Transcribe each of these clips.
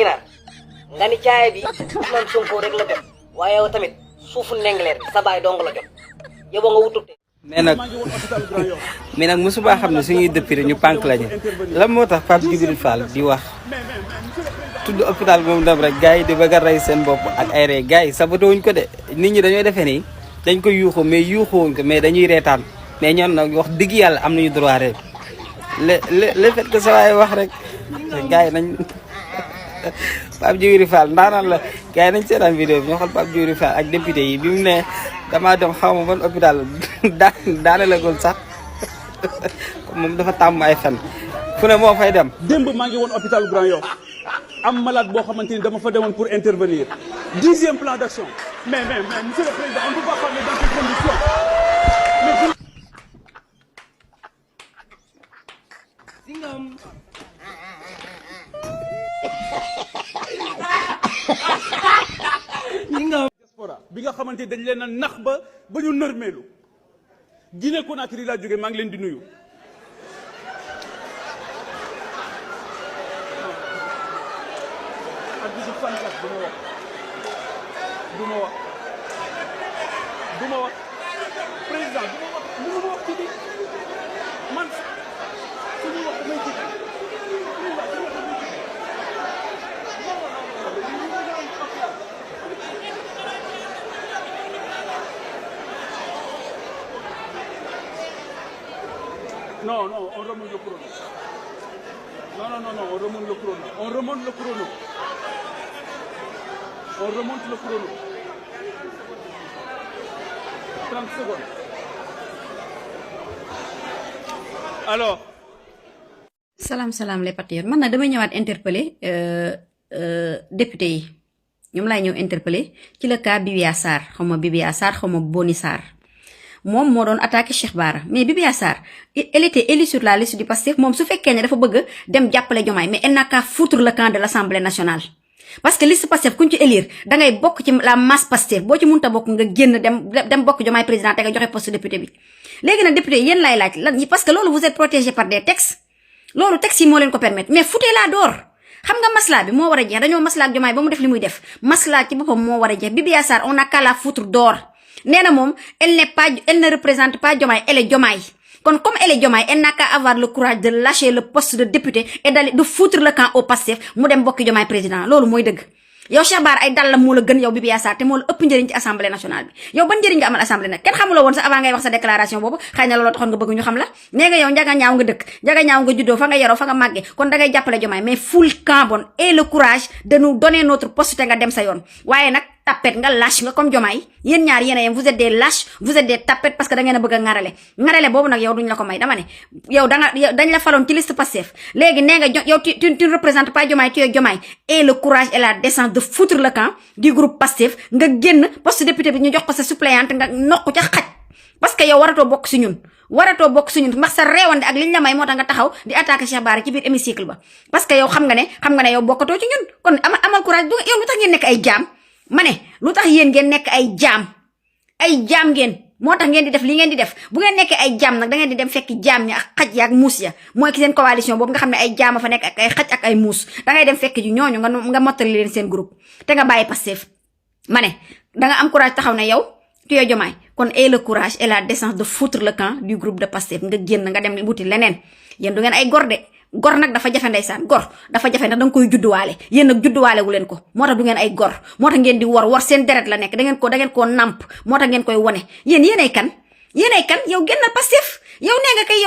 ginaar nga ni caaya bi Ousmane Sonko rek la jot waaye yow tamit suufu nengleer bi sa baay dong la jot yow nga wutute mais nag mosuma xam ne suñuy député ñu pànk lañu lan moo tax Pape Djibril Fall di wax tudd hôpital moom dam rek gars yi di bëgg a rey seen bopp ak ay rey gars yi saboté wuñ ko de nit ñi dañoo defee nii dañ ko yuuxu mais yuuxuwuñ ko mais dañuy reetaan mais ñoom nag wax dëgg yàlla am nañu droit rek le fait que sa waay wax rek gars yi nañ Pape Djibril Fall ndaanaan la gars yi nañ seetaan vidéo bi ñu xool Pape Djibril Fall ak député yi bi mu ne damaa dem xaw ma ban hôpital daane la gul sax moom dafa tàmm ay fen fu ne moo fay dem. démb maa ngi woon hôpital Grand Yoff am malade boo xamante ni dama fa demoon pour intervenir 10e plan d'action mais monsieur le président on ne peut pas parler dans ces conditions diaspora bi nga xamante ni dañ leen a nax ba ñu nërmeelu Guinée Conakry laa jógee maa ngi leen di nuyu du ma wax président du ma wax mënu ma wax ci di man suñu wax damay ci non on remonte le chrono non on remonte le chrono on remonte le chrono 30 secondes alors salaam les patriotes man nag damay ñëwaat interpeller député yi ñoom laay ñëw interpeller ci le cas Bibia Sarr xaw ma Boni Sarr moom moo doon attaqué Cheikh Bara mais Bibia Sarr elle était élue sur la liste du Pastef moom su fekkee ne dafa bëgg dem jàppale Diomaye mais elle n'a qu'à foutre le camp de l'Assemblée nationale parce que liste Pastef kuñ ci élire dangay bokk ci la masse Pastef boo ci mënta bokk nga génn dem bokk Diomaye président te nga joxe poste député bi léegi nag député yéen laay laaj lan parce que loolu vous êtes protégé par des textes loolu textes yi moo leen ko permettre mais foutez-la dehors xam nga masla bi moo war a jeex dañoo masla ak Diomaye ba mu def li muy def masla ci boppam moo war a jeex Bibia Sarr on n'a qu'à la foutre dehors nee na moom elle ne représente pas Diomaye elle est Diomaye kon comme elle est Diomaye elle n'a qu'à avoir le courage de lâcher le poste de député et de foutre le camp au Pastef mu dem bokki Diomaye président loolu mooy dëgg yow Cheikh Bara ay dàllam moo la gën yow Bibia Sarr te moo la ëpp njëriñ ci assemblée nationale bi yow ban njëriñ nga amal assemblée nag kenn xamuloo woon sax avant ngay wax sa déclaration boobu xëy na looloo taxoon nga bëgg ñu xam la nee nga yow njaga ñaaw nga dëkk njaga ñaaw nga juddoo fa nga yaroo fa nga màggee kon dangay jàppale Diomaye mais full camp bon et le courage de nous donner notre poste te nga dem sa yoon waaye nag tapet nga lâche nga comme Diomaye yéen ñaar yéen a yem vous êtes des lâches vous êtes des tapettes parce que da ngeen a bëgg a ngarale boobu nag yow duñ la ko may dama ne yow dañ la faloon ci liste Pastef léegi nee nga yow tu ne représentes pas Diomaye tu es Diomaye et le courage et la décence de foutre le camp du groupe Pastef nga génn poste député bi ñu jox ko sa suppléante nga nokku ca xaj parce que yow waratoo bokk si ñun ndax sa réewande ak liñ la may moo tax nga taxaw di attaquer Cheikh Bara ci biir hémicycle ba parce que yow xam nga ne yow bokkatoo ci ñun kon amal courage yow lu tax ngeen nekk ay jaam ma ne lu tax yéen ngeen nekk ay jaam ngeen moo tax ngeen di def li ngeen di def bu ngeen nekkee ay jaam nag da ngeen di dem fekki jaam ñi ak xaj ya ak muus ya mooy ki seen coalition boobu nga xam ne ay jaama fa nekk ak ay xaj ak ay muus dangay dem fekki ji ñooñu nga mottali leen seen groupe te nga bàyyi Pastef ma ne danga am courage taxaw ne yow tu es Diomaye kon aie le courage et la décence de foutre le camp du groupe de Pastef nga génn nga dem wuti leneen yéen du ngeen ay gor de gor nag dafa jafe ndeysaan gor dafa jafe ndax danga koy judduwaale yéen nag judduwaale wu leen ko moo tax du ngeen ay gor moo tax ngeen di war seen deret la nekk da ngeen koo namp moo tax ngeen koy wone yéenay kan yow génnal Pastef yow nee nga kay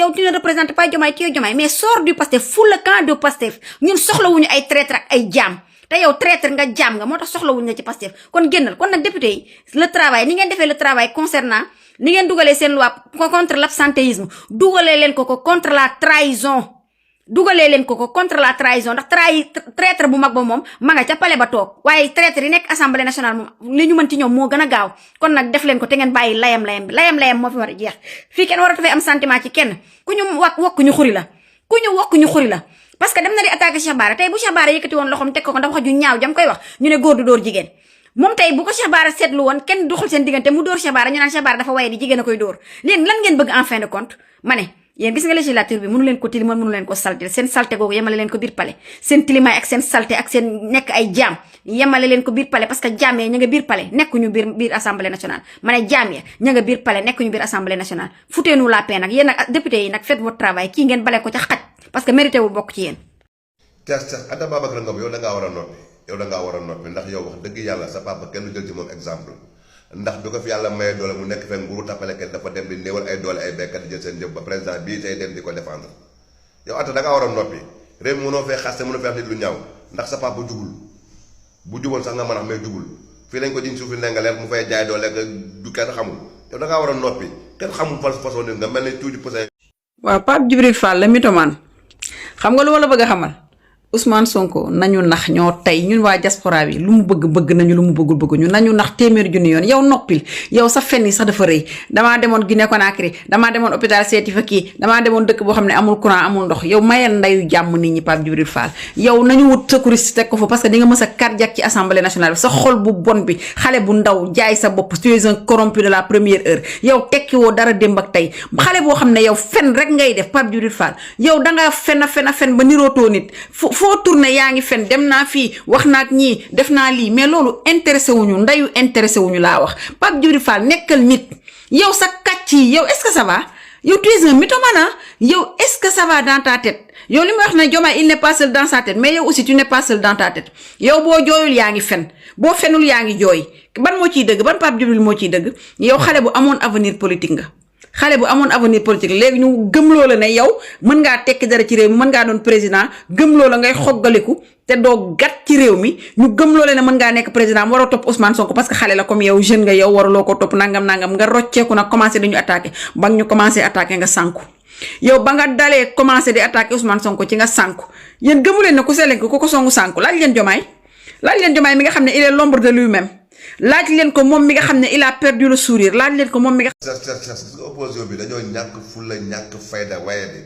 yow tu ne représentes pas Diomaye tu es Diomaye mais sors du Pastef full le camp du Pastef ñun soxlawuñu ay traître ak ay jaam te yow traître nga jaam nga moo tax soxlawuñu la ci Pastef kon génnal kon nag député yi le travail ni ngeen defee le travail concernant ni ngeen dugalee seen loi contre l'absentéisme dugalee leen ko contre la trahison contre la trahison ndax traître bu mag ba moom ma nga ca palais ba toog waaye traître yi nekk assemblée nationale moom li ñu mën ci ñoom moo gën a gaaw kon nag def leen ko te ngeen bàyyi layam moo fi war a jeex fii kenn waratu fay am sentiment ci kenn ku ñu wokk ñu xuri la parce que dem na di attaquer Cheikh Bara tey bu Cheikh Bara yëkkati woon loxoom teg ko ndax wax ju ñaaw jam koy wax ñu ne góor du dóor jigéen moom tey bu ko Cheikh Bara seetlu woon kenn doxul seen diggante mu dóor Cheikh Bara ñu naan Cheikh Bara dafa waye di jigéen a koy dóor leen lan ngeen bëgg en fin de compte ma ne yéen gis nga législature bi mënu leen ko tilimal mënu leen ko salté seen salté googu yemale leen ko biir palais seen tilimaay ak seen salté ak seen nekk ay jaam yemale leen ko biir palais parce que jaam ya ña nga biir palais nekkuñu biir assemblée nationale ma ne jaam ya ña nga biir palais nekkuñu biir assemblée nationale foutez-nous la paix nag yéen nag député yi nag faites votre travail kii ngeen bale ko ca xaj parce que mérité wul bokk ci yéen. Anta Babacar Ngom yow da ngaa war a noppi ndax yow wax dëgg yàlla sa papa kenn jël ci moom exemple ndax bi ko fi yàlla maye doole mu nekk fekk nguuru tappalekat dafa dem di néewal ay doole ay béykat di jël seen jëf ba président bii tey dem di ko défendre yow Anta da ngaa war a noppi réew mi mënoo fee xaste mënoo fee wax nit lu ñaaw ndax sa papa jubul bu juboon sax nga mën a xam mais jubul fii lañ ko jiñ suufi ndengaleer mu fay jaay doole du kenn xamul yow da ngaa war a noppi kenn xamul façon nit nga mel ni tuuti posé. waaw Pape Djibril Fall la mythomane xam nga lu ma la bëgg a xamal Ousmane Sonko nañu nax ñoo tey ñun waa diaspora bi lu mu bëgg nañu lu mu bëggul ñu nañu nax téeméer junni yoon yow noppil yow sa fen yi sax dafa rëy damaa demoon Guinée Conakry damaa demoon hôpital seeti fa kii damaa demoon dëkk boo xam ne amul courant amul ndox yow mayal ndayu jàmm nit ñi Pape Djibril Fall yow nañu wut secouriste teg ko fa parce que di nga mës a cardiaque ci assemblée nationale bi sa xol bu bon bi xale bu ndaw jaay sa bopp tu es un corrompu de la première heure yow tekki woo dara démb ak tey xale boo xam ne yow fen rek ngay def Pape Djibril Fall yow dangaa fen ba nirootoo nit foo tourné yaa ngi fen dem naa fii wax naa ak ñii def naa lii mais loolu intéressé wuñu ndayu intéressé wuñu laa wax Pape Djibril Fall nekkal nit yow sa kàcc yi yow est-ce que ça va yow tu es un mythomane yow est-ce que ça va dans ta tête yow li ma wax ne Diomaye il n'est pas seul dans sa tête mais yow aussi tu n'es pas seul dans ta tête yow boo jooyul yaa ngi fen boo fenul yaa ngi jooy ban moo ciy dëgg ban Pape Djibril moo ciy dëgg yow xale bu amoon avenir politique nga xale bu amoon avenir politique léegi ñu gëmloo la ne yow mën ngaa tekki dara ci réew mi mën ngaa doon président gëmloo la ngay xoggaliku te doo gat ci réew mi ñu gëmloo la ne mën ngaa nekk président waroo topp Ousmane Sonko parce que xale la comme yow jeune nga yow waruloo ko topp nangam nga rocceeku nag commencé dañu attaqué ba ñu commencé attaqué nga sànku yow ba nga dalee commencé di attaqué Ousmane Sonko ci nga sànku yéen gëmu leen ne ku seleen ko ko songu sànku laaj leen Diomaye mi nga xam ne il est l'ombre de lui-même laaj leen ko moom mi nga xam ne il a perdu le sourire laaj leen ko moom mi nga. opposition bi dañoo ñàkk fulla ñàkk fayda waaye de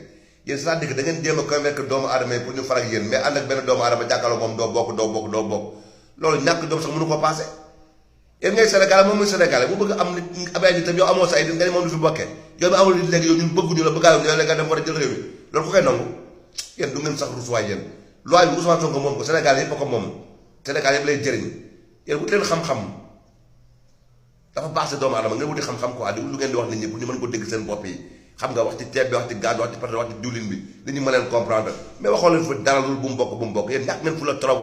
yéen c'est-à-dire que da ngeen jéem a convaincre doomu aadama yi pour ñu faral yéen mais ànd ak benn doomu aadama jàkkaarloo moom doo bokk loolu ñàkk doom sax mënu ko passé yéen ngay Sénégal moom muy Sénégal bu bëgg am nit ab ay nit tam yow amoo sa ay nit nga ne moom du fi bokkee yow mi amul nit léegi yow ñun bëgguñu la bëggaayoo yow léegi nga dem war a jël réew mi loolu ko koy nangu yéen du ngeen sax rusuwaay yéen loi bi Ousmane Sonko moom ko Sénégal yëpp ko moom Sénégal yëpp lay jëriñ yéen wut leen xam-xam dafa baax si doomu aadama nga wuti xam-xam quoi di lu ngeen di wax nit ñi pour ñu mën ko dégg seen bopp yi xam nga wax ci ceeb bi wax ci gaz wax ci pétrole wax ci diwlin bi nit ñi mën leen comprendre mais waxoo leen fa dara lu bu mu bokk yéen ñàkk ngeen fu la trop